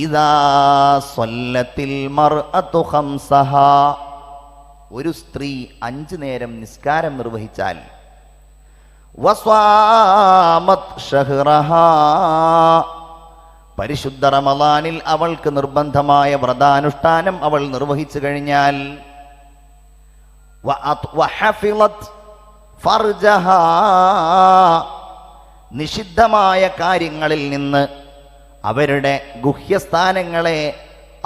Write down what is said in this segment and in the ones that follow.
ഇദാ സ്വല്ലത്തിൽ മർഅതു ഖംസഹാ, ഒരു സ്ത്രീ 5 നേരം നിസ്കാരം നിർവഹിച്ചാൽ, വസ്വാമത് ഷഹ്റഹാ, പരിശുദ്ധ റമളാനിൽ അവൾക്ക് നിർബന്ധമായ വ്രതാനുഷ്ഠാനം അവൾ നിർവഹിച്ചു കഴിഞ്ഞാൽ, വഹഫിളത് ഫർജഹാ, നിഷിദ്ധമായ കാര്യങ്ങളിൽ നിന്ന് അവരുടെ ഗുഹ്യസ്ഥാനങ്ങളെ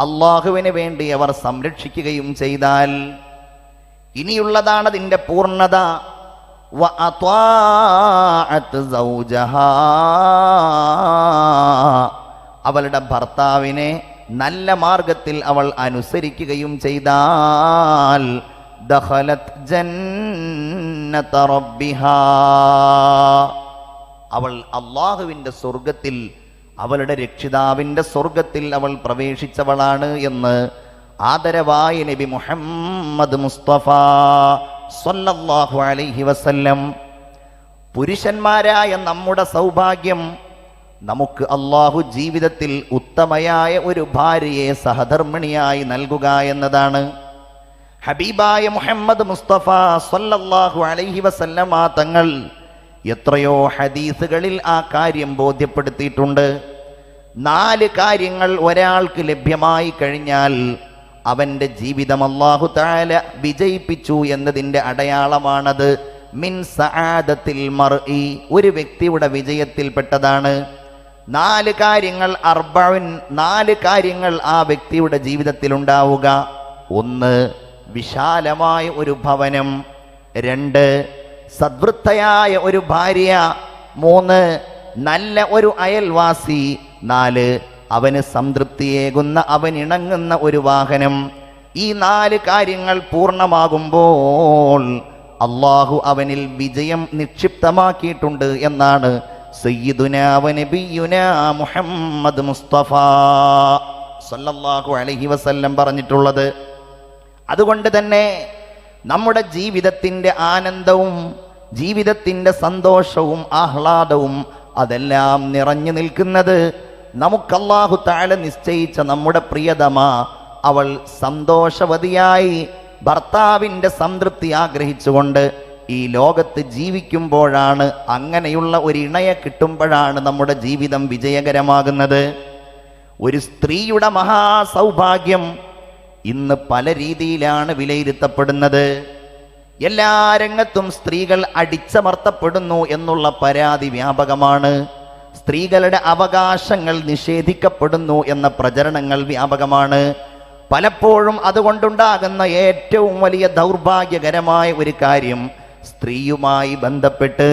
അള്ളാഹുവിന് വേണ്ടി അവർ സംരക്ഷിക്കുകയും ചെയ്താൽ, ഇനിയുള്ളതാണ് അതിൻ്റെ പൂർണ്ണത, വഅത്വാഅത് സൗജഹാ, അവളുടെ ഭർത്താവിനെ നല്ല മാർഗത്തിൽ അവൾ അനുസരിക്കുകയും ചെയ്താൽ, ദഖലത് ജന്നത റബ്ബിഹാ, അവൾ അള്ളാഹുവിൻ്റെ സ്വർഗത്തിൽ, അവളുടെ രക്ഷിതാവിൻ്റെ സ്വർഗത്തിൽ അവൾ പ്രവേശിച്ചവളാണ് എന്ന് ആദരവായ നബി മുഹമ്മദ് മുസ്തഫ സ്വല്ലല്ലാഹു അലൈഹി വസല്ലം. പുരുഷന്മാരായ നമ്മുടെ സൗഭാഗ്യം, നമുക്ക് അള്ളാഹു ജീവിതത്തിൽ ഉത്തമയായ ഒരു ഭാര്യയെ സഹധർമ്മിണിയായി നൽകുക എന്നതാണ്. ഹബീബായ മുഹമ്മദ് മുസ്തഫ സ്വല്ലല്ലാഹു അലൈഹി വസല്ലമ തങ്ങൾ എത്രയോ ഹദീസുകളിൽ ആ കാര്യം ബോധ്യപ്പെടുത്തിയിട്ടുണ്ട്. 4 കാര്യങ്ങൾ ഒരാൾക്ക് ലഭ്യമായി കഴിഞ്ഞാൽ അവൻ്റെ ജീവിതം അല്ലാഹു തആല വിജയിപ്പിച്ചു എന്നതിൻ്റെ അടയാളമാണത്. മിൻ സആദത്തിൽ മർഇ, ഒരു വ്യക്തിയുടെ വിജയത്തിൽപ്പെട്ടതാണ്. 4 കാര്യങ്ങൾ, 4 കാര്യങ്ങൾ ആ വ്യക്തിയുടെ ജീവിതത്തിൽ ഉണ്ടാവുക. 1, വിശാലമായ ഒരു ഭവനം. 2, സദ്വൃത്തയായ ഒരു ഭാര്യ. 3, നല്ല ഒരു അയൽവാസി. 4, അവന് സംതൃപ്തിയേകുന്ന, അവനിണങ്ങുന്ന ഒരു വാഹനം. ഈ 4 കാര്യങ്ങൾ പൂർണ്ണമാകുമ്പോൾ അള്ളാഹു അവനിൽ വിജയം നിക്ഷിപ്തമാക്കിയിട്ടുണ്ട് എന്നാണ് സയ്യിദുനാ വ നബിയുനാ മുഹമ്മദ് മുസ്തഫ സല്ലല്ലാഹു അലൈഹി വസല്ലം പറഞ്ഞിട്ടുള്ളത്. അതുകൊണ്ട് തന്നെ നമ്മുടെ ജീവിതത്തിൻ്റെ ആനന്ദവും ജീവിതത്തിൻ്റെ സന്തോഷവും ആഹ്ലാദവും അതെല്ലാം നിറഞ്ഞു നിൽക്കുന്നത് നമുക്ക് അല്ലാഹു തആല നിശ്ചയിച്ച നമ്മുടെ പ്രിയതമ അവൾ സന്തോഷവതിയായി ഭർത്താവിൻ്റെ സംതൃപ്തി ആഗ്രഹിച്ചുകൊണ്ട് ഈ ലോകത്ത് ജീവിക്കുമ്പോഴാണ്. അങ്ങനെയുള്ള ഒരു ഇണയെ കിട്ടുമ്പോഴാണ് നമ്മുടെ ജീവിതം വിജയകരമാകുന്നത്. ഒരു സ്ത്രീയുടെ മഹാസൗഭാഗ്യം ഇന്ന് പല രീതിയിലാണ് വിലയിരുത്തപ്പെടുന്നത്. എല്ലാ രംഗത്തും സ്ത്രീകൾ അടിച്ചമർത്തപ്പെടുന്നു എന്നുള്ള പരാതി വ്യാപകമാണ്. സ്ത്രീകളുടെ അവകാശങ്ങൾ നിഷേധിക്കപ്പെടുന്നു എന്ന പ്രചരണങ്ങൾ വ്യാപകമാണ്. പലപ്പോഴും അതുകൊണ്ടുണ്ടാകുന്ന ഏറ്റവും വലിയ ദൗർഭാഗ്യകരമായ ഒരു കാര്യം, സ്ത്രീയുമായി ബന്ധപ്പെട്ട്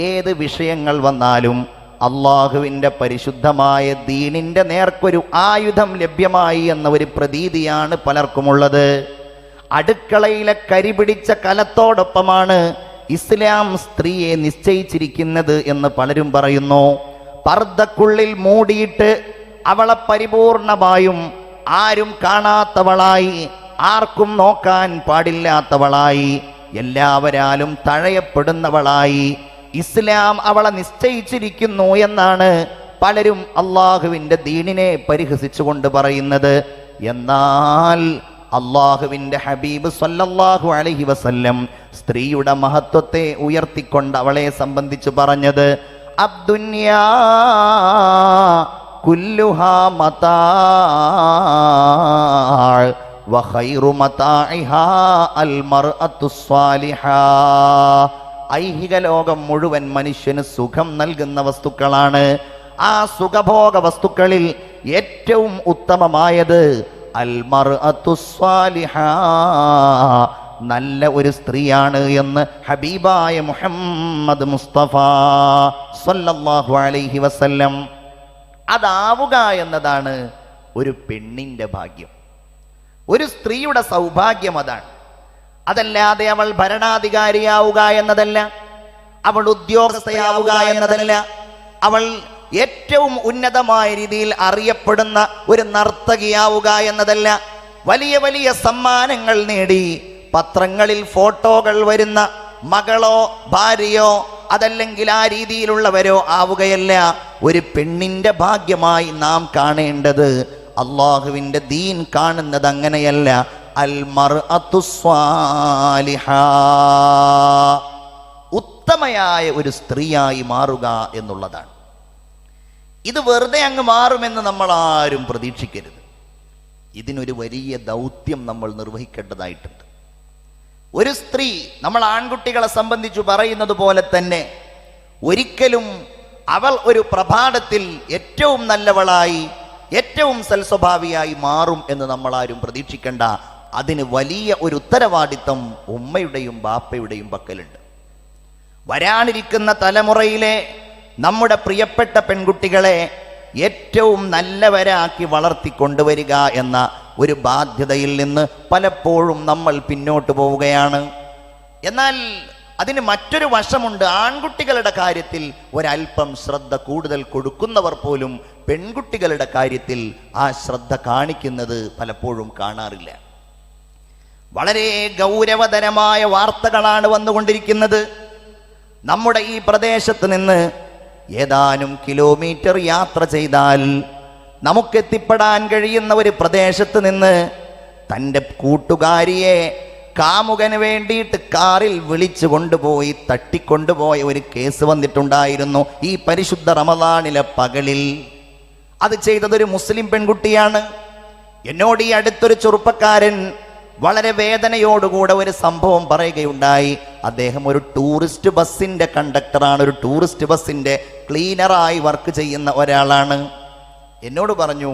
ഏത് വിഷയങ്ങൾ വന്നാലും അള്ളാഹുവിൻ്റെ പരിശുദ്ധമായ ദീനിൻ്റെ നേർക്കൊരു ആയുധം ലഭ്യമായി എന്ന ഒരു പ്രതീതിയാണ് പലർക്കുമുള്ളത്. അടുക്കളയിലെ കരിപിടിച്ച കലത്തോടൊപ്പമാണ് ഇസ്ലാം സ്ത്രീയെ നിശ്ചയിച്ചിരിക്കുന്നത് എന്ന് പലരും പറയുന്നു. പർദ്ദക്കുള്ളിൽ മൂടിയിട്ട് അവളെ പരിപൂർണമായും ആരും കാണാത്തവളായി, ആർക്കും നോക്കാൻ പാടില്ലാത്തവളായി, എല്ലാവരാലും തഴയപ്പെടുന്നവളായി ഇസ്ലാം അവളെ നിശ്ചയിച്ചിരിക്കുന്നു എന്നാണ് പലരും അള്ളാഹുവിൻ്റെ ദീനിനെ പരിഹസിച്ചുകൊണ്ട് പറയുന്നത്. എന്നാൽ അള്ളാഹുവിൻ്റെ ഹബീബ് സല്ലല്ലാഹു അലൈഹി വസല്ലം സ്ത്രീയുടെ മഹത്വത്തെ ഉയർത്തിക്കൊണ്ട് അവളെ സംബന്ധിച്ച് പറഞ്ഞത്, അദ്ദുന്യാ കുല്ലുഹാ മതാ വ ഖൈറു മതാഇഹാ അൽ മർഅത്തു സ്വാലിഹാ. ഐഹിക ലോകം മുഴുവൻ മനുഷ്യന് സുഖം നൽകുന്ന വസ്തുക്കളാണ്. ആ സുഖഭോഗ വസ്തുക്കളിൽ ഏറ്റവും ഉത്തമമായത് അൽ മർഅത്തു സ്വാലിഹാ, നല്ല ഒരു സ്ത്രീയാണ് എന്ന് ഹബീബായ മുഹമ്മദ് മുസ്തഫ സല്ലല്ലാഹു അലൈഹി വസല്ലം. അതാവുക എന്നതാണ് ഒരു പെണ്ണിൻ്റെ ഭാഗ്യം, ഒരു സ്ത്രീയുടെ സൗഭാഗ്യം അതാണ്. അതല്ലാതെ അവൾ ഭരണാധികാരിയാവുക എന്നതല്ല, അവൾ ഉദ്യോഗസ്ഥയാവുക എന്നതല്ല, അവൾ ഏറ്റവും ഉന്നതമായ രീതിയിൽ അറിയപ്പെടുന്ന ഒരു നർത്തകിയാവുക എന്നതല്ല, വലിയ വലിയ സമ്മാനങ്ങൾ നേടി പത്രങ്ങളിൽ ഫോട്ടോകൾ വരുന്ന മകളോ ഭാര്യയോ അതല്ലെങ്കിൽ ആ രീതിയിലുള്ളവരോ ആവുകയല്ല. ഒരു പെണ്ണിന്റെ ഭാഗ്യമായി നാം കാണേണ്ടത് അള്ളാഹുവിന്റെ ദീൻ കാണുന്നത് അങ്ങനെയല്ല. അൽ മർഅത്തു സ്വാലിഹാ, ഉത്തമയായ ഒരു സ്ത്രീയായി മാറുക എന്നുള്ളതാണ്. ഇത് വെറുതെ അങ്ങ് മാറുമെന്ന് നമ്മൾ ആരും പ്രതീക്ഷിക്കരുത്. ഇതിനൊരു വലിയ ദൗത്യം നമ്മൾ നിർവഹിക്കേണ്ടതായിട്ടുണ്ട്. ഒരു സ്ത്രീ, നമ്മൾ ആൺകുട്ടികളെ സംബന്ധിച്ചു പറയുന്നത് പോലെ തന്നെ, ഒരിക്കലും അവൾ ഒരു പ്രഭാതത്തിൽ ഏറ്റവും നല്ലവളായി ഏറ്റവും സൽസ്വഭാവിയായി മാറും എന്ന് നമ്മൾ ആരും പ്രതീക്ഷിക്കേണ്ട. അതിന് വലിയ ഒരു ഉത്തരവാദിത്തം ഉമ്മയുടെയും ബാപ്പയുടെയും പക്കലുണ്ട്. വരാനിരിക്കുന്ന തലമുറയിലെ നമ്മുടെ പ്രിയപ്പെട്ട പെൺകുട്ടികളെ ഏറ്റവും നല്ലവരാക്കി വളർത്തിക്കൊണ്ടുവരിക എന്ന ഒരു ബാധ്യതയിൽ നിന്ന് പലപ്പോഴും നമ്മൾ പിന്നോട്ട് പോവുകയാണ്. എന്നാൽ അതിന് മറ്റൊരു വശമുണ്ട്. ആൺകുട്ടികളുടെ കാര്യത്തിൽ ഒരല്പം ശ്രദ്ധ കൂടുതൽ കൊടുക്കുന്നവർ പോലും പെൺകുട്ടികളുടെ കാര്യത്തിൽ ആ ശ്രദ്ധ കാണിക്കുന്നത് പലപ്പോഴും കാണാറില്ല. വളരെ ഗൗരവതരമായ വാർത്തകളാണ് വന്നുകൊണ്ടിരിക്കുന്നത്. നമ്മുടെ ഈ പ്രദേശത്ത് നിന്ന് ഏതാനും കിലോമീറ്റർ യാത്ര ചെയ്താൽ നമുക്കെത്തിപ്പെടാൻ കഴിയുന്ന ഒരു പ്രദേശത്ത് നിന്ന് തൻ്റെ കൂട്ടുകാരിയെ കാമുകന് വേണ്ടിയിട്ട് കാറിൽ വിളിച്ചു കൊണ്ടുപോയി തട്ടിക്കൊണ്ടുപോയ ഒരു കേസ് വന്നിട്ടുണ്ടായിരുന്നു ഈ പരിശുദ്ധ റമദാനിലെ പകലിൽ. അത് ചെയ്തതൊരു മുസ്ലിം പെൺകുട്ടിയാണ്. എന്നോട് ഈ അടുത്തൊരു ചെറുപ്പക്കാരൻ വളരെ വേദനയോടുകൂടെ ഒരു സംഭവം പറയുകയുണ്ടായി. അദ്ദേഹം ഒരു ടൂറിസ്റ്റ് ബസ്സിന്റെ കണ്ടക്ടറാണ്, ഒരു ടൂറിസ്റ്റ് ബസ്സിന്റെ ക്ലീനറായി വർക്ക് ചെയ്യുന്ന ഒരാളാണ്. എന്നോട് പറഞ്ഞു,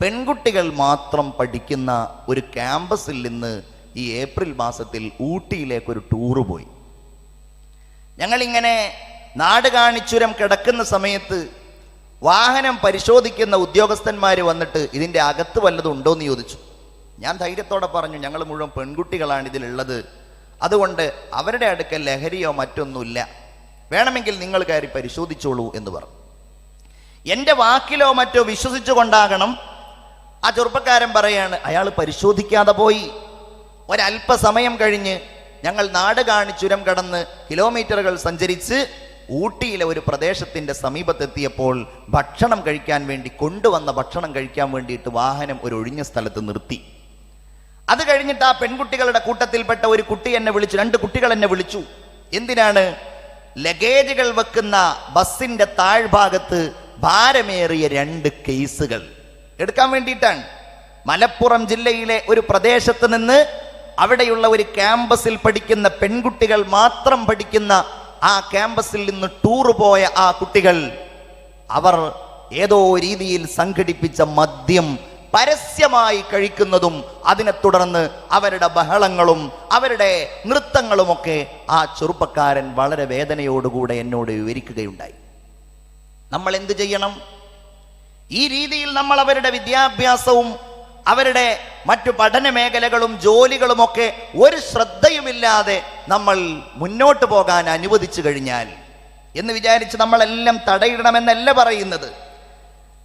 പെൺകുട്ടികൾ മാത്രം പഠിക്കുന്ന ഒരു ക്യാമ്പസിൽ നിന്ന് ഈ ഏപ്രിൽ മാസത്തിൽ ഊട്ടിയിലേക്കൊരു ടൂറ് പോയി. ഞങ്ങളിങ്ങനെ നാട് കാണിച്ചുരം കിടക്കുന്ന സമയത്ത് വാഹനം പരിശോധിക്കുന്ന ഉദ്യോഗസ്ഥന്മാർ വന്നിട്ട് ഇതിൻ്റെ അകത്ത് വല്ലതും ഉണ്ടോ എന്ന് ചോദിച്ചു. ഞാൻ ധൈര്യത്തോടെ പറഞ്ഞു, ഞങ്ങൾ മുഴുവൻ പെൺകുട്ടികളാണ് ഇതിലുള്ളത്, അതുകൊണ്ട് അവരുടെ അടുക്കൽ ലഹരിയോ മറ്റൊന്നുമില്ല, വേണമെങ്കിൽ നിങ്ങൾ കയറി പരിശോധിച്ചോളൂ എന്ന് പറഞ്ഞു. എൻ്റെ വാക്കിലോ മറ്റോ വിശ്വസിച്ചുകൊണ്ടാകണം ആ ചെറുപ്പക്കാരൻ പറയാണ്, അയാൾ പരിശോധിക്കാതെ പോയി. ഒരല്പസമയം കഴിഞ്ഞ് ഞങ്ങൾ നാട് കാണിച്ചുരം കടന്ന് കിലോമീറ്ററുകൾ സഞ്ചരിച്ച് ഊട്ടിയിലെ ഒരു പ്രദേശത്തിൻ്റെ സമീപത്തെത്തിയപ്പോൾ ഭക്ഷണം കഴിക്കാൻ വേണ്ടി കൊണ്ടുവന്ന ഭക്ഷണം കഴിക്കാൻ വേണ്ടിയിട്ട് വാഹനം ഒരു ഒഴിഞ്ഞ സ്ഥലത്ത് നിർത്തി. അത് കഴിഞ്ഞിട്ട് ആ പെൺകുട്ടികളുടെ കൂട്ടത്തിൽപ്പെട്ട ഒരു കുട്ടി എന്നെ വിളിച്ചു, 2 കുട്ടികൾ എന്നെ വിളിച്ചു. എന്തിനാണ്? ലഗേജുകൾ വെക്കുന്ന ബസ്സിന്റെ താഴ്ഭാഗത്ത് ഭാരമേറിയ 2 കേസുകൾ എടുക്കാൻ വേണ്ടിയിട്ടാണ്. മലപ്പുറം ജില്ലയിലെ ഒരു പ്രദേശത്ത് നിന്ന് അവിടെയുള്ള ഒരു ക്യാമ്പസിൽ പഠിക്കുന്ന പെൺകുട്ടികൾ മാത്രം പഠിക്കുന്ന ആ ക്യാമ്പസിൽ നിന്ന് ടൂർ പോയ ആ കുട്ടികൾ, അവർ ഏതോ രീതിയിൽ സംഘടിപ്പിച്ച മദ്യം പരസ്യമായി കഴിക്കുന്നതും അതിനെ തുടർന്ന് അവരുടെ ബഹളങ്ങളും അവരുടെ നൃത്തങ്ങളുമൊക്കെ ആ ചെറുപ്പക്കാരൻ വളരെ വേദനയോടുകൂടെ എന്നോട് വിവരിക്കുകയുണ്ടായി. നമ്മൾ എന്ത് ചെയ്യണം? ഈ രീതിയിൽ നമ്മൾ അവരുടെ വിദ്യാഭ്യാസവും അവരുടെ മറ്റു പഠന മേഖലകളും ജോലികളുമൊക്കെ ഒരു ശ്രദ്ധയുമില്ലാതെ നമ്മൾ മുന്നോട്ട് പോകാൻ അനുവദിച്ചു കഴിഞ്ഞാൽ എന്ന് വിചാരിച്ച് നമ്മളെല്ലാം തടയിടണമെന്നല്ല പറയുന്നത്.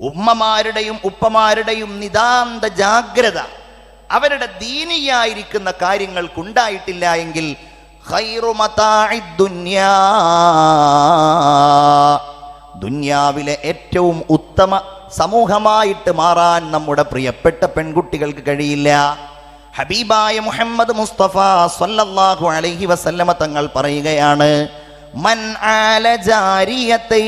ഉമ്മമാരുടെയും ഉപ്പമാരുടെയും നിതാന്ത ജാഗ്രത അവരുടെ ദീനിയായിരിക്കുന്ന കാര്യങ്ങൾക്കുണ്ടായിട്ടില്ല എങ്കിൽ ദുന്യാവിലെ ഏറ്റവും ഉത്തമ സമൂഹമായിട്ട് മാറാൻ നമ്മുടെ പ്രിയപ്പെട്ട പെൺകുട്ടികൾക്ക് കഴിയില്ല. ഹബീബായ മുഹമ്മദ് മുസ്തഫ സ്വല്ലല്ലാഹു അലൈഹി വസല്ലമ തങ്ങൾ പറയുകയാണ്, മൻ ആല ജാരിയതൈൻ,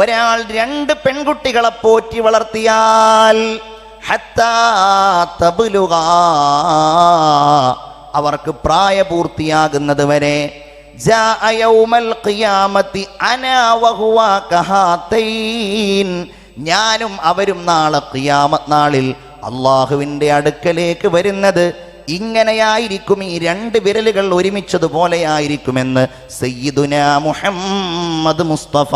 ഒരാൾ 2 പെൺകുട്ടികളെ പോറ്റി വളർത്തിയാൽ ഹത്താ തബ്ലുഗാ, അവർക്ക് പ്രായപൂർത്തിയാകുന്നത് വരെ, ജാഅ യൗമൽ ഖിയാമത്തി അനാ വഹുവ കഹാതൈൻ, ഞാനും അവരും നാളെ ഖിയാമത്ത് നാളിൽ അള്ളാഹുവിൻ്റെ അടുക്കലേക്ക് വരുന്നത് ഇങ്ങനെയായിരിക്കും, ഈ 2 വിരലുകൾ ഒരുമിച്ചതുപോലെയായിരിക്കുമെന്ന് സയ്യിദുനാ മുഹമ്മദ് മുസ്തഫ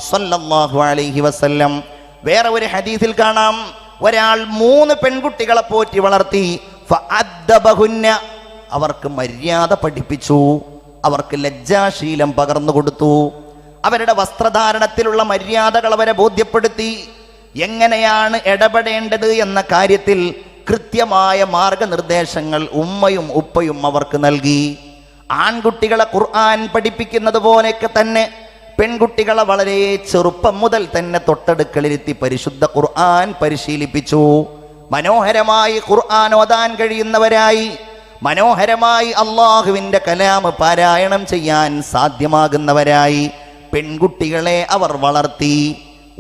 സല്ലല്ലാഹു അലൈഹി വസല്ലം. വേറെ ഒരു ഹദീസിൽ കാണാം, ഒരാൾ 3 പെൺകുട്ടികളെ പോറ്റി വളർത്തി, ഫഅദ്ദബഹുന്ന, അവർക്ക് മര്യാദ പഠിപ്പിച്ചു, അവർക്ക് ലജ്ജാശീലം പകർന്നു കൊടുത്തു, അവരുടെ വസ്ത്രധാരണത്തിലുള്ള മര്യാദകൾ അവരെ ബോധ്യപ്പെടുത്തി, എങ്ങനെയാണ് ഇടപെടേണ്ടത് എന്ന കാര്യത്തിൽ കൃത്യമായ മാർഗനിർദ്ദേശങ്ങൾ ഉമ്മയും ഉപ്പയും അവർക്ക് നൽകി. ആൺകുട്ടികളെ ഖുർആൻ പഠിപ്പിക്കുന്നത് പോലെയൊക്കെ തന്നെ പെൺകുട്ടികളെ വളരെ ചെറുപ്പം മുതൽ തന്നെ തൊട്ടടുക്കളിരുത്തി പരിശുദ്ധ ഖുർആൻ പരിശീലിപ്പിച്ചു. മനോഹരമായി ഖുർആൻ ഓതാൻ കഴിയുന്നവരായി, മനോഹരമായി അള്ളാഹുവിൻ്റെ കലാം പാരായണം ചെയ്യാൻ സാധ്യമാകുന്നവരായി പെൺകുട്ടികളെ അവർ വളർത്തി.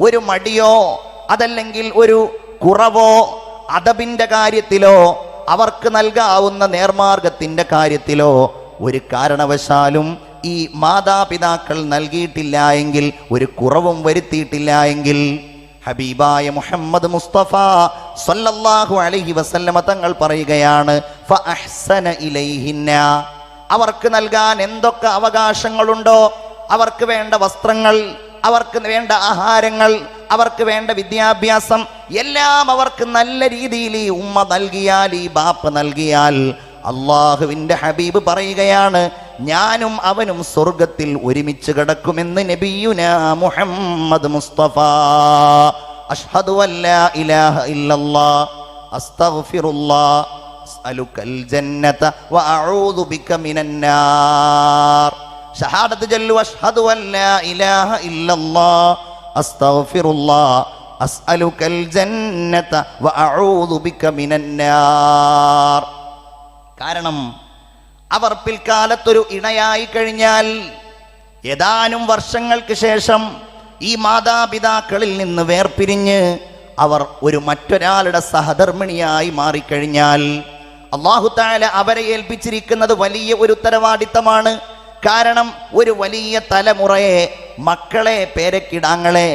ഒരു മടിയോ അതല്ലെങ്കിൽ ഒരു കുറവോ അദബിൻ്റെ കാര്യത്തിലോ അവർക്ക് നൽകാവുന്ന നേർമാർഗത്തിൻ്റെ കാര്യത്തിലോ ഒരു കാരണവശാലും ഈ മാതാപിതാക്കൾ നൽകിയിട്ടില്ല എങ്കിൽ, ഒരു കുറവും വരുത്തിയിട്ടില്ല എങ്കിൽ, ഹബീബായ മുഹമ്മദ് മുസ്തഫ സല്ലല്ലാഹു അലൈഹി വസല്ലമ തങ്ങൾ പറയുകയാണ്, ഫഅഹ്സന ഇലൈഹിന്ന, അവർക്ക് നൽകാൻ എന്തൊക്കെ അവകാശങ്ങളുണ്ടോ, അവർക്ക് വേണ്ട വസ്ത്രങ്ങൾ, അവർക്ക് വേണ്ട ആഹാരങ്ങൾ, അവർക്ക് വേണ്ട വിദ്യാഭ്യാസം എല്ലാം അവർക്ക് നല്ല രീതിയിൽ ഈ ഉമ്മ നൽകിയാൽ, ഈ ബാപ്പ നൽകിയാൽ, അള്ളാഹുവിൻ്റെ ഹബീബ് പറയുകയാണ്, ഞാനും അവനും സ്വർഗത്തിൽ ഒരുമിച്ച് കിടക്കുമെന്ന് നബിയുനാ മുഹമ്മദ് മുസ്തഫ. അഷ്ഹദു അല്ലാ ഇലാഹ ഇല്ലല്ലാഹ് അസ്തഗ്ഫിറുല്ലാഹ് അസ്അലുകൽ ജന്നത വഅഊദു ബിക മിനന്നാർ. ഷഹാദത്ത് ചൊല്ലു, അഷ്ഹദു അല്ലാ ഇലാഹ ഇല്ലല്ലാഹ് അസ്തഗ്ഫിറുല്ലാഹ് അസ്അലുകൽ ജന്നത വഅഊദു ബിക മിനന്നാർ. കാരണം അവർ പിൽക്കാലത്തൊരു ഇണയായി കഴിഞ്ഞാൽ ഏതാനും വർഷങ്ങൾക്ക് ശേഷം ഈ മാതാപിതാക്കളിൽ നിന്ന് വേർപിരിഞ്ഞ് അവർ ഒരു മറ്റൊരാളുടെ സഹധർമ്മിണിയായി മാറിക്കഴിഞ്ഞാൽ അല്ലാഹു തആല അവരെ ഏൽപ്പിച്ചിരിക്കുന്നത് വലിയ ഒരു ഉത്തരവാദിത്തമാണ്. കാരണം ഒരു വലിയ തലമുറയെ, മക്കളെ, പേരക്കിടാങ്ങളെ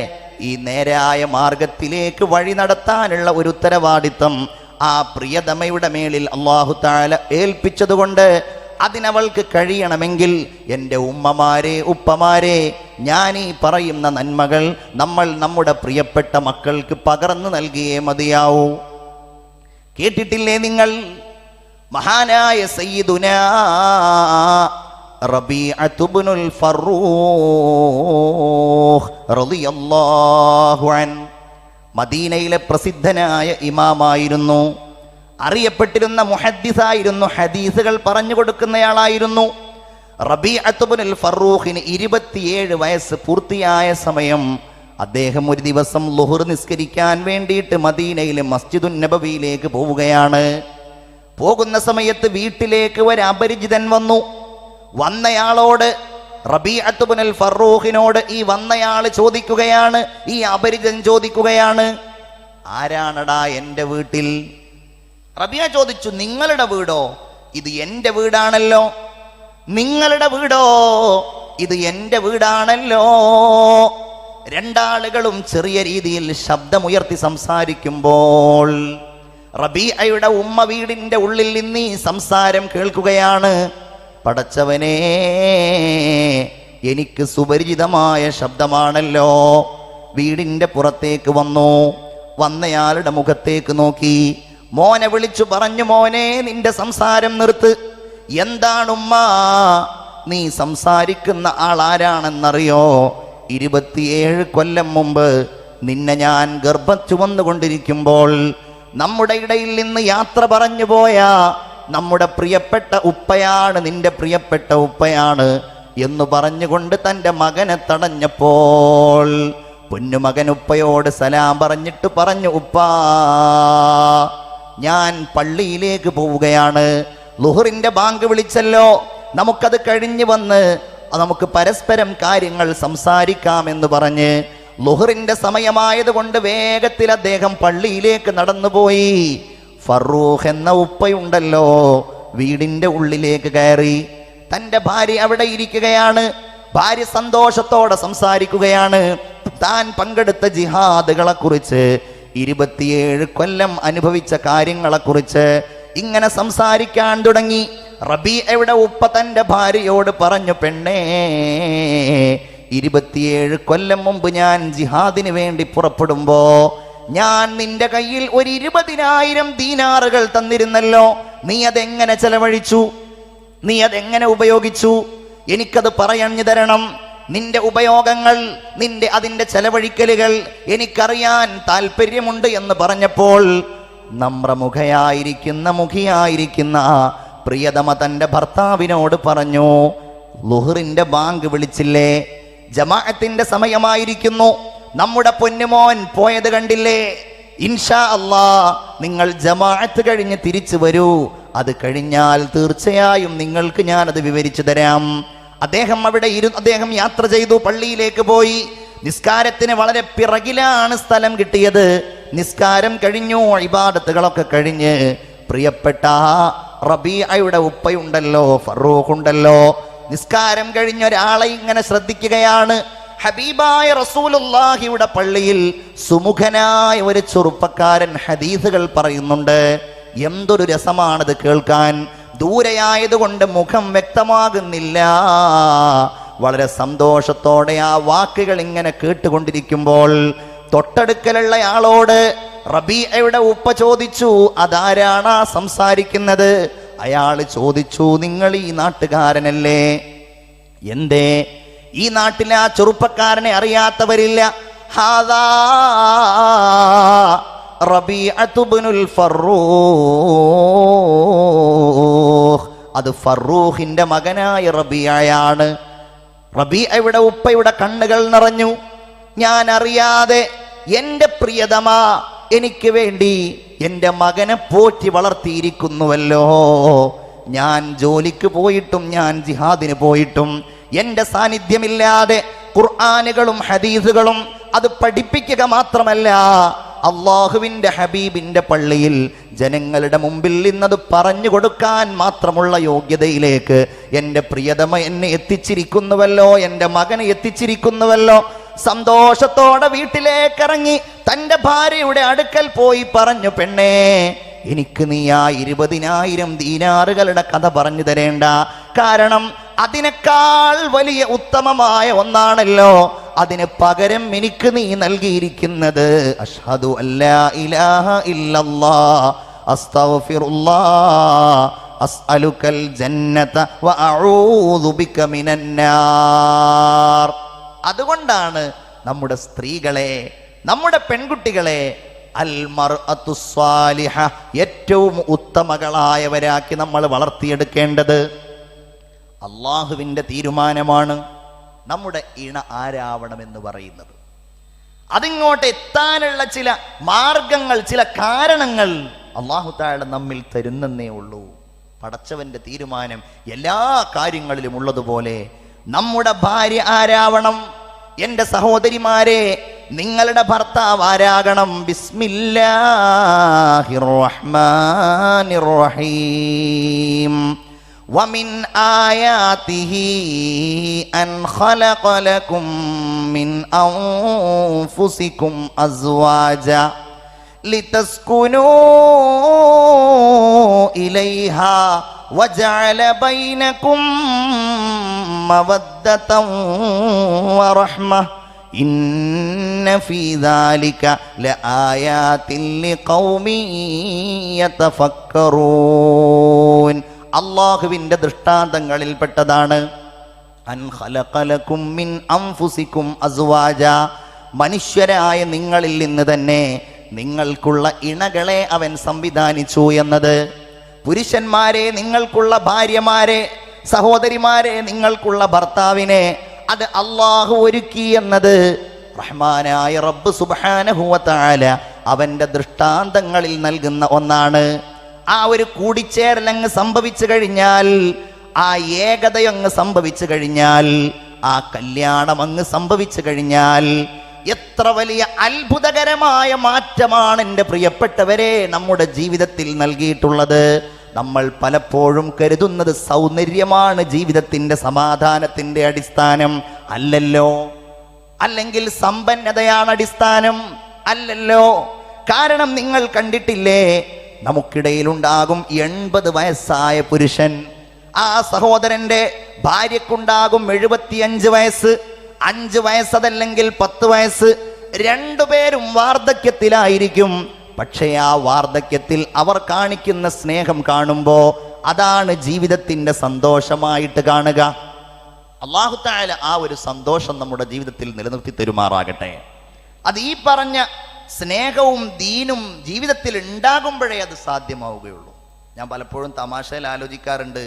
ഈ നേരായ മാർഗത്തിലേക്ക് വഴി നടത്താനുള്ള ഒരു ഉത്തരവാദിത്തം ആ പ്രിയതമയുടെ മേലിൽ അല്ലാഹു തആല ഏൽപ്പിച്ചതുകൊണ്ട് അതിനവൾക്ക് കഴിയണമെങ്കിൽ എൻ്റെ ഉമ്മമാരെ, ഉപ്പമാരെ, ഞാൻ ഈ പറയുന്ന നന്മകൾ നമ്മൾ നമ്മുടെ പ്രിയപ്പെട്ട മക്കൾക്ക് പകർന്നു നൽകിയേ മതിയാവൂ. കേട്ടിട്ടില്ലേ നിങ്ങൾ മഹാനായ സയ്യിദുനാ റബീഅത്ത് ഇബ്നുൽ ഫറൂഖ് റളിയല്ലാഹു അൻഹു മദീനയിലെ പ്രസിദ്ധനായ ഇമാമായിരുന്നു, അറിയപ്പെട്ടിരുന്ന മുഹദ്ദിസായിരുന്നു, ഹദീസുകൾ പറഞ്ഞു കൊടുക്കുന്നയാളായിരുന്നു. റബീഅത്ത് ഇബ്നുൽ ഫറൂഖിന് 27 വയസ്സ് പൂർത്തിയായ സമയം അദ്ദേഹം ഒരു ദിവസം ളുഹർ നിസ്കരിക്കാൻ വേണ്ടിയിട്ട് മദീനയിലെ മസ്ജിദുൻ നബവിയിലേക്ക് പോവുകയാണ്. പോകുന്ന സമയത്ത് വീട്ടിലേക്ക് ഒരു അപരിചിതൻ വന്നു. വന്നയാളോട്, റബീഅത്ത് ഇബ്നുൽ ഫറൂഖിനോട് ഈ വന്നയാൾ ചോദിക്കുകയാണ്, ഈ അപരിചിതൻ ചോദിക്കുകയാണ്, ആരാണടാ എൻ്റെ വീട്ടിൽ? റബീഅ ചോദിച്ചു, നിങ്ങളുടെ വീടോ? ഇത് എൻ്റെ വീടാണല്ലോ. നിങ്ങളുടെ വീടോ? ഇത് എൻ്റെ വീടാണല്ലോ. രണ്ടാളുകളും ചെറിയ രീതിയിൽ ശബ്ദമുയർത്തി സംസാരിക്കുമ്പോൾ റബീഅയുടെ ഉമ്മ വീടിൻ്റെ ഉള്ളിൽ നിന്ന് ഈ സംസാരം കേൾക്കുകയാണ്. പടച്ചവനേ, എനിക്ക് സുപരിചിതമായ ശബ്ദമാണല്ലോ. വീടിൻ്റെ പുറത്തേക്ക് വന്നു. വന്നയാളുടെ മുഖത്തേക്ക് നോക്കി, മോനെ വിളിച്ചു പറഞ്ഞു, മോനെ നിന്റെ സംസാരം നിർത്ത്. എന്താണുമ്മ? നീ സംസാരിക്കുന്ന ആളാരാണെന്നറിയോ? 27 കൊല്ലം മുമ്പ് നിന്നെ ഞാൻ ഗർഭം ചുമന്നുകൊണ്ടിരിക്കുമ്പോൾ നമ്മുടെ ഇടയിൽ നിന്ന് യാത്ര പറഞ്ഞു പോയ നമ്മുടെ പ്രിയപ്പെട്ട ഉപ്പയാണ്, നിന്റെ പ്രിയപ്പെട്ട ഉപ്പയാണ് എന്ന് പറഞ്ഞുകൊണ്ട് തൻ്റെ മകനെ തടഞ്ഞപ്പോൾ പൊന്നുമകൻ ഉപ്പയോട് സലാം പറഞ്ഞിട്ട് പറഞ്ഞു, ഉപ്പാ, ഞാൻ പള്ളിയിലേക്ക് പോവുകയാണ്. ളുഹറിന്റെ ബാങ്ക് വിളിച്ചല്ലോ, നമുക്കത് കഴിഞ്ഞു വന്ന് നമുക്ക് പരസ്പരം കാര്യങ്ങൾ സംസാരിക്കാമെന്ന് പറഞ്ഞ് ളുഹറിന്റെ സമയമായതുകൊണ്ട് വേഗത്തിൽ അദ്ദേഹം പള്ളിയിലേക്ക് നടന്നുപോയി. ഫറൂഖ് എന്ന ഉപ്പയുണ്ടല്ലോ, വീടിൻ്റെ ഉള്ളിലേക്ക് കയറി. തൻ്റെ ഭാര്യ അവിടെ ഇരിക്കുകയാണ്. ഭാര്യ സന്തോഷത്തോടെ സംസാരിക്കുകയാണ്. താൻ പങ്കെടുത്ത ജിഹാദുകളെ കുറിച്ച്, 27 കൊല്ലം അനുഭവിച്ച കാര്യങ്ങളെക്കുറിച്ച് ഇങ്ങനെ സംസാരിക്കാൻ തുടങ്ങി. റബീഅയുടെ ഉപ്പ തൻ്റെ ഭാര്യയോട് പറഞ്ഞു, പെണ്ണേ, 27 കൊല്ലം മുമ്പ് ഞാൻ ജിഹാദിന് വേണ്ടി പുറപ്പെടുമ്പോ ഞാൻ നിന്റെ കയ്യിൽ ഒരു 20,000 ദീനാറുകൾ തന്നിരുന്നല്ലോ. നീ അതെങ്ങനെ ചെലവഴിച്ചു? നീ അതെങ്ങനെ ഉപയോഗിച്ചു? എനിക്കത് പറഞ്ഞു തരണം. നിന്റെ ഉപയോഗങ്ങൾ, അതിൻ്റെ ചെലവഴിക്കലുകൾ എനിക്കറിയാൻ താല്പര്യമുണ്ട് എന്ന് പറഞ്ഞപ്പോൾ മുഖിയായിരിക്കുന്ന പ്രിയതമ തന്റെ ഭർത്താവിനോട് പറഞ്ഞു, ളുഹറിന്റെ ബാങ്ക് വിളിച്ചില്ലേ, ജമാഅത്തിന്റെ സമയമായിരിക്കുന്നു, നമ്മുടെ പൊന്നുമോൻ പോയത് കണ്ടില്ലേ, ഇൻഷാ അല്ലാ നിങ്ങൾ ജമാഅത്ത് കഴിഞ്ഞ് തിരിച്ചു വരൂ, അത് കഴിഞ്ഞാൽ തീർച്ചയായും നിങ്ങൾക്ക് ഞാനത് വിവരിച്ചു തരാം. അദ്ദേഹം യാത്ര ചെയ്തു, പള്ളിയിലേക്ക് പോയി. നിസ്കാരത്തിന് വളരെ പിറകിലാണ് സ്ഥലം കിട്ടിയത്. നിസ്കാരം കഴിഞ്ഞു, ഇബാദത്തുകളൊക്കെ കഴിഞ്ഞ് പ്രിയപ്പെട്ട റബീഅയുടെ ഉപ്പയുണ്ടല്ലോ, ഫറൂഖ് ഉണ്ടല്ലോ, നിസ്കാരം കഴിഞ്ഞ ഒരാളെ ഇങ്ങനെ ശ്രദ്ധിക്കുകയാണ്. ഹബീബായ റസൂലുള്ളാഹിയുടെ പള്ളിയിൽ സുമുഖനായ ഒരു ചെറുപ്പക്കാരൻ ഹദീസുകൾ പറയുന്നുണ്ട്. എന്തൊരു രസമാണത് കേൾക്കാൻ. ദൂരെയായതുകൊണ്ട് മുഖം വ്യക്തമാകുന്നില്ല. വളരെ സന്തോഷത്തോടെ ആ വാക്കുകൾ ഇങ്ങനെ കേട്ടുകൊണ്ടിരിക്കുമ്പോൾ തൊട്ടടുക്കലുള്ള ആളോട് റബീഅയുടെ ഉപ്പ ചോദിച്ചു, അതാരാണ് സംസാരിക്കുന്നത്? അയാൾ ചോദിച്ചു, നിങ്ങൾ ഈ നാട്ടുകാരനല്ലേ? എന്തേ ഈ നാട്ടിലെ ആ ചെറുപ്പക്കാരനെ അറിയാത്തവരില്ല? ഹാദാ റബീഅത്തു ഇബ്നുൽ ഫറൂഖ്, അത് ഫറൂഖിന്റെ മകനായ റബീഅയാണ്. റബീഅയുടെ ഉപ്പയുടെ കണ്ണുകൾ നിറഞ്ഞു. ഞാൻ അറിയാതെ എൻ്റെ പ്രിയതമ എനിക്ക് വേണ്ടി എൻ്റെ മകനെ പോറ്റി വളർത്തിയിരിക്കുന്നുവല്ലോ. ഞാൻ ജോലിക്ക് പോയിട്ടും ഞാൻ ജിഹാദിന് പോയിട്ടും എൻ്റെ സാന്നിധ്യമില്ലാതെ ഖുർആനുകളും ഹദീസുകളും അത് പഠിപ്പിക്കുക മാത്രമല്ല, അള്ളാഹുവിൻ്റെ ഹബീബിൻ്റെ പള്ളിയിൽ ജനങ്ങളുടെ മുമ്പിൽ നിന്നത് പറഞ്ഞു കൊടുക്കാൻ മാത്രമുള്ള യോഗ്യതയിലേക്ക് എൻ്റെ പ്രിയതമ എന്നെ എത്തിച്ചിരിക്കുന്നുവല്ലോ, എൻ്റെ മകനെ എത്തിച്ചിരിക്കുന്നുവല്ലോ. സന്തോഷത്തോടെ വീട്ടിലേക്കിറങ്ങി തൻ്റെ ഭാര്യയുടെ അടുക്കൽ പോയി പറഞ്ഞു, പെണ്ണേ, എനിക്ക് നീ ആ 20,000 ദീനാറുകളുടെ കഥ പറഞ്ഞു തരേണ്ട. കാരണം അതിനേക്കാൾ വലിയ ഉത്തമമായ ഒന്നാണല്ലോ അതിന് പകരം എനിക്ക് നീ നൽകിയിരിക്കുന്നത്. അഷ്ഹദു അല്ലാ ഇലാഹ ഇല്ലല്ലാഹ് അസ്തഗ്ഫിറുല്ലാഹ് അസ്അലുക്കൽ ജന്നത വ അഊദു ബിക മിനന്നാർ. അതുകൊണ്ടാണ് നമ്മുടെ സ്ത്രീകളെ, നമ്മുടെ പെൺകുട്ടികളെ അൽ മർഅത്തു സ്വാലിഹ, ഏറ്റവും ഉത്തമകളായവരാക്കി നമ്മൾ വളർത്തിയെടുക്കേണ്ടത്. അള്ളാഹുവിൻ്റെ തീരുമാനമാണ് നമ്മുടെ ഇണ ആരാവണമെന്ന് പറയുന്നത്. അതിങ്ങോട്ട് എത്താനുള്ള ചില മാർഗങ്ങൾ, ചില കാരണങ്ങൾ അള്ളാഹു തആല നമ്മിൽ തരുന്നേ ഉള്ളൂ. പടച്ചവന്റെ തീരുമാനം എല്ലാ കാര്യങ്ങളിലും ഉള്ളതുപോലെ നമ്മുടെ ഭാര്യ ആരാവണം? എൻ്റെ സഹോദരിമാരെ, നിങ്ങളുടെ ഭർത്താവ് ആരാകണം? ബിസ്മില്ലാഹിർ റഹ്മാനിർ റഹീം. വമിൻ ആയാതിഹി അൻ ഖലഖ ലക്കും മിൻ അൻഫുസികും അസ്വാജ ലിതസ്കുനൂ ഇലൈഹാ വജഅല ബൈനകും മവദ്ദതൻ വറഹ്മ ഇന്ന ഫീ ദാലിക ലആയാതിൻ ലിഖൗമിൻ യതഫക്കറൂൻ. അല്ലാഹുവിൻ്റെ ദൃഷ്ടാന്തങ്ങളിൽപ്പെട്ടതാണ്. അൻ ഖലഖ ലക്കും മിൻ അൻഫുസികും അസ്വാജ, മനുഷ്യരായ നിങ്ങളിൽ നിന്ന് തന്നെ നിങ്ങൾക്കുള്ള ഇണകളെ അവൻ സംവിധാനിച്ചു എന്നത്. പുരുഷന്മാരെ, നിങ്ങൾക്കുള്ള ഭാര്യമാരെ, സഹോദരിമാരെ, നിങ്ങൾക്കുള്ള ഭർത്താവിനെ അത് അള്ളാഹു ഒരുക്കി എന്നത് റഹ്മാനായ റബ്ബ് സുബ്ഹാനഹു വ തആല അവൻ്റെ ദൃഷ്ടാന്തങ്ങളിൽ നൽകുന്ന ഒന്നാണ്. ആ ഒരു കൂടിച്ചേരലങ്ങ് സംഭവിച്ചു കഴിഞ്ഞാൽ, ആ ഏകതയങ്ങ് സംഭവിച്ചു കഴിഞ്ഞാൽ, ആ കല്യാണം അങ്ങ് സംഭവിച്ചു കഴിഞ്ഞാൽ എത്ര വലിയ അത്ഭുതകരമായ മാറ്റമാണ് എൻ്റെ പ്രിയപ്പെട്ടവരെ നമ്മുടെ ജീവിതത്തിൽ നൽകിയിട്ടുള്ളത്. നമ്മൾ പലപ്പോഴും കരുതുന്നത് സൗന്ദര്യമാണ് ജീവിതത്തിൻ്റെ സമാധാനത്തിൻ്റെ അടിസ്ഥാനം. അല്ലല്ലോ. അല്ലെങ്കിൽ സമ്പന്നതയാണ് അടിസ്ഥാനം. അല്ലല്ലോ. കാരണം നിങ്ങൾ കണ്ടിട്ടില്ലേ, നമുക്കിടയിലുണ്ടാകും 80 വയസ്സായ പുരുഷൻ, ആ സഹോദരൻ്റെ ഭാര്യക്കുണ്ടാകും 75 വയസ്സ്, 5 വയസ്സതല്ലെങ്കിൽ 10 വയസ്സ്. രണ്ടുപേരും വാർദ്ധക്യത്തിലായിരിക്കും. പക്ഷേ ആ വാർദ്ധക്യത്തിൽ അവർ കാണിക്കുന്ന സ്നേഹം കാണുമ്പോൾ അതാണ് ജീവിതത്തിൻ്റെ സന്തോഷമായിട്ട് കാണുക. അല്ലാഹു തആല ആ ഒരു സന്തോഷം നമ്മുടെ ജീവിതത്തിൽ നിലനിർത്തി തരുമാറാകട്ടെ. അത് ഈ പറഞ്ഞ സ്നേഹവും ദീനും ജീവിതത്തിൽ ഉണ്ടാകുമ്പോഴേ അത് സാധ്യമാവുകയുള്ളൂ. ഞാൻ പലപ്പോഴും തമാശയിൽ ആലോചിക്കാറുണ്ട്,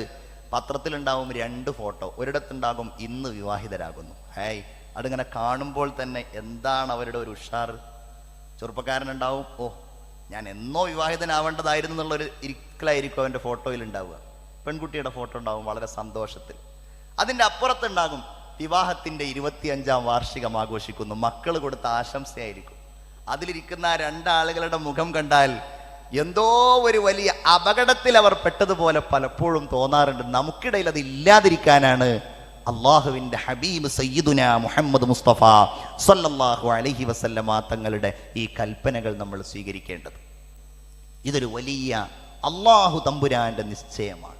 പത്രത്തിലുണ്ടാവും 2 ഫോട്ടോ, ഒരിടത്തുണ്ടാകും ഇന്ന് വിവാഹിതരാകുന്നു. ഹായ്, അതിങ്ങനെ കാണുമ്പോൾ തന്നെ എന്താണ് അവരുടെ ഒരു ഉഷാർ. ചെറുപ്പക്കാരനുണ്ടാവും, ഓ ഞാൻ എന്നോ വിവാഹിതനാവേണ്ടതായിരുന്നു എന്നുള്ളൊരു ഇരിക്കലായിരിക്കും അവൻ്റെ ഫോട്ടോയിൽ ഉണ്ടാവുക. പെൺകുട്ടിയുടെ ഫോട്ടോ ഉണ്ടാവും വളരെ സന്തോഷത്തിൽ. അതിൻ്റെ അപ്പുറത്തുണ്ടാകും വിവാഹത്തിൻ്റെ 25ാം വാർഷികം ആഘോഷിക്കുന്നു, മക്കൾ കൊടുത്ത ആശംസയായിരിക്കും. അതിലിരിക്കുന്ന ആ 2 ആളുകളുടെ മുഖം കണ്ടാൽ എന്തോ ഒരു വലിയ അപകടത്തിൽ അവർ പെട്ടതുപോലെ പലപ്പോഴും തോന്നാറുണ്ട്. നമുക്കിടയിൽ അത് ഇല്ലാതിരിക്കാനാണ് അള്ളാഹുവിൻ്റെ ഹബീബ് സയ്യിദുനാ മുഹമ്മദ് മുസ്തഫ സല്ലല്ലാഹു അലൈഹി വസല്ലമ തങ്ങളുടെ ഈ കൽപ്പനകൾ നമ്മൾ സ്വീകരിക്കേണ്ടത്. ഇതൊരു വലിയ അള്ളാഹു തമ്പുരാന്റെ നിശ്ചയമാണ്.